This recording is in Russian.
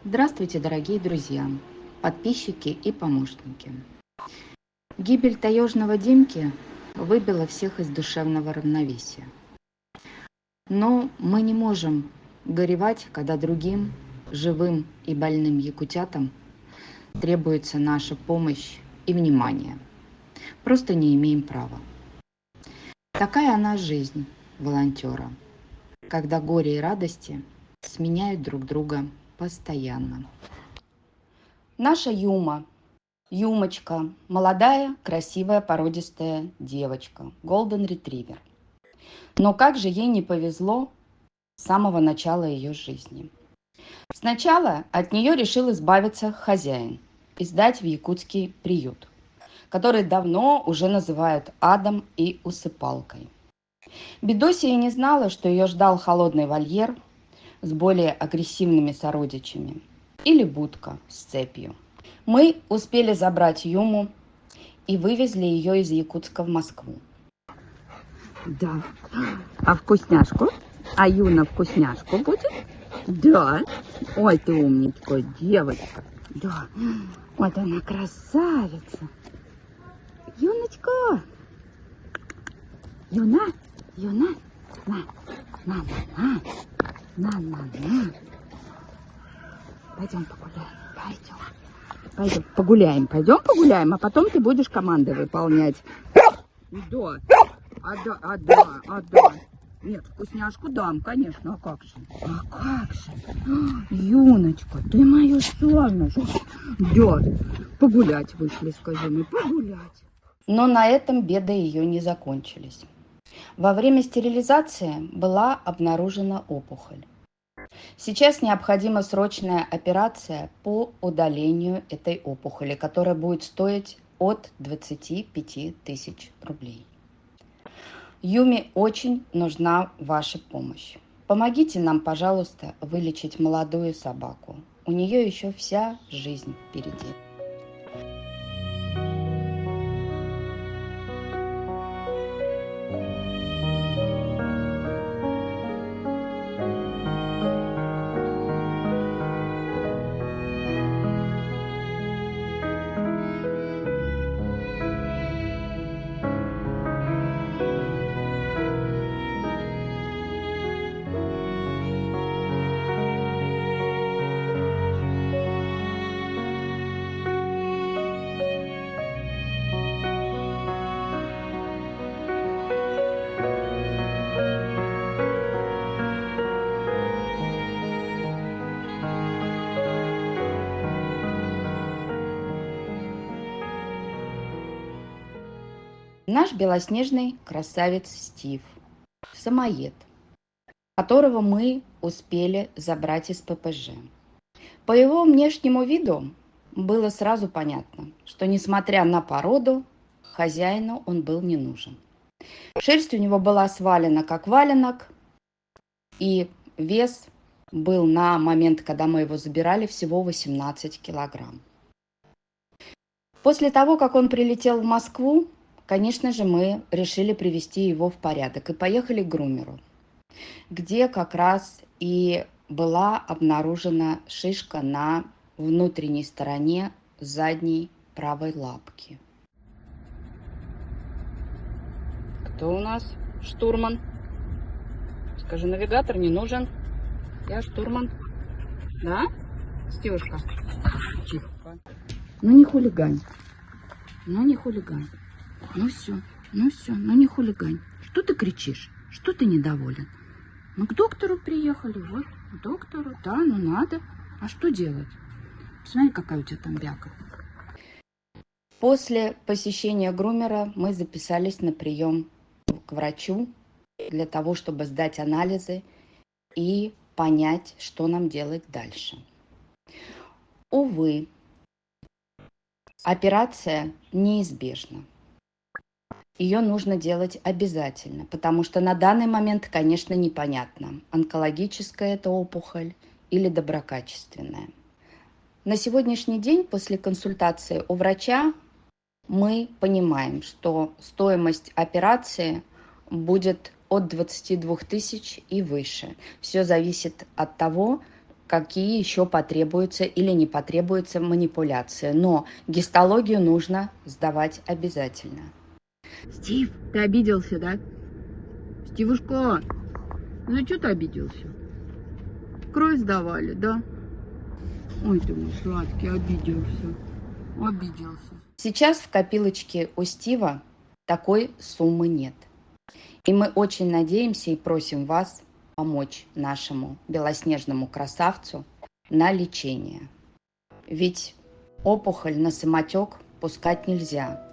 Здравствуйте, дорогие друзья, подписчики и помощники. Гибель таежного Димки выбила всех из душевного равновесия. Но мы не можем горевать, когда другим, живым и больным якутятам требуется наша помощь и внимание. Просто не имеем права. Такая она жизнь волонтера, когда горе и радости сменяют друг друга постоянно. Наша Юмочка, молодая, красивая, породистая девочка, Golden Retriever. Но как же ей не повезло с самого начала ее жизни. Сначала от нее решил избавиться хозяин и сдать в якутский приют, который давно уже называют адом и усыпалкой. Бедосия не знала, что ее ждал холодный вольер с более агрессивными сородичами или будка с цепью. Мы успели забрать Юму и вывезли ее из Якутска в Москву. Да. А вкусняшку? А Юна вкусняшку будет? Да. Ой, ты умничка, девочка. Да. Вот она красавица. Юночка. Юна. На. На. Пойдем погуляем. Пойдем погуляем, а потом ты будешь команды выполнять. Да. Да. Нет, вкусняшку дам, конечно. А как же? Юночка, ты мое солнышко. Да, погулять вышли, скажи мне, погулять. Но на этом беды ее не закончились. Во время стерилизации была обнаружена опухоль. Сейчас необходима срочная операция по удалению этой опухоли, которая будет стоить от 25 тысяч рублей. Юме очень нужна ваша помощь. Помогите нам, пожалуйста, вылечить молодую собаку. У нее еще вся жизнь впереди. Наш белоснежный красавец Стив, самоед, которого мы успели забрать из ППЖ. По его внешнему виду было сразу понятно, что, несмотря на породу, хозяину он был не нужен. Шерсть у него была свалена как валенок, и вес был на момент, когда мы его забирали, всего 18 килограмм. После того, как он прилетел в Москву, конечно же, мы решили привести его в порядок и поехали к грумеру, где как раз и была обнаружена шишка на внутренней стороне задней правой лапки. Кто у нас штурман? Скажи, навигатор не нужен. Я штурман. Да, Стёшка? Тихо. Ну не хулигань. Ну все, не хулигань. Что ты кричишь? Что ты недоволен? Мы к доктору приехали, вот, к доктору, да, ну надо. А что делать? Посмотри, какая у тебя там бяка. После посещения грумера мы записались на прием к врачу для того, чтобы сдать анализы и понять, что нам делать дальше. Увы, операция неизбежна. Ее нужно делать обязательно, потому что на данный момент, конечно, непонятно, онкологическая это опухоль или доброкачественная. На сегодняшний день, после консультации у врача, мы понимаем, что стоимость операции будет от 22 тысяч и выше. Все зависит от того, какие еще потребуются или не потребуются манипуляции. Но гистологию нужно сдавать обязательно. Стив, ты обиделся, да? Стивушка, ну что ты обиделся? Кровь сдавали, да? Ой, ты мой сладкий, обиделся. Обиделся. Сейчас в копилочке у Стива такой суммы нет. И мы очень надеемся и просим вас помочь нашему белоснежному красавцу на лечение. Ведь опухоль на самотек пускать нельзя.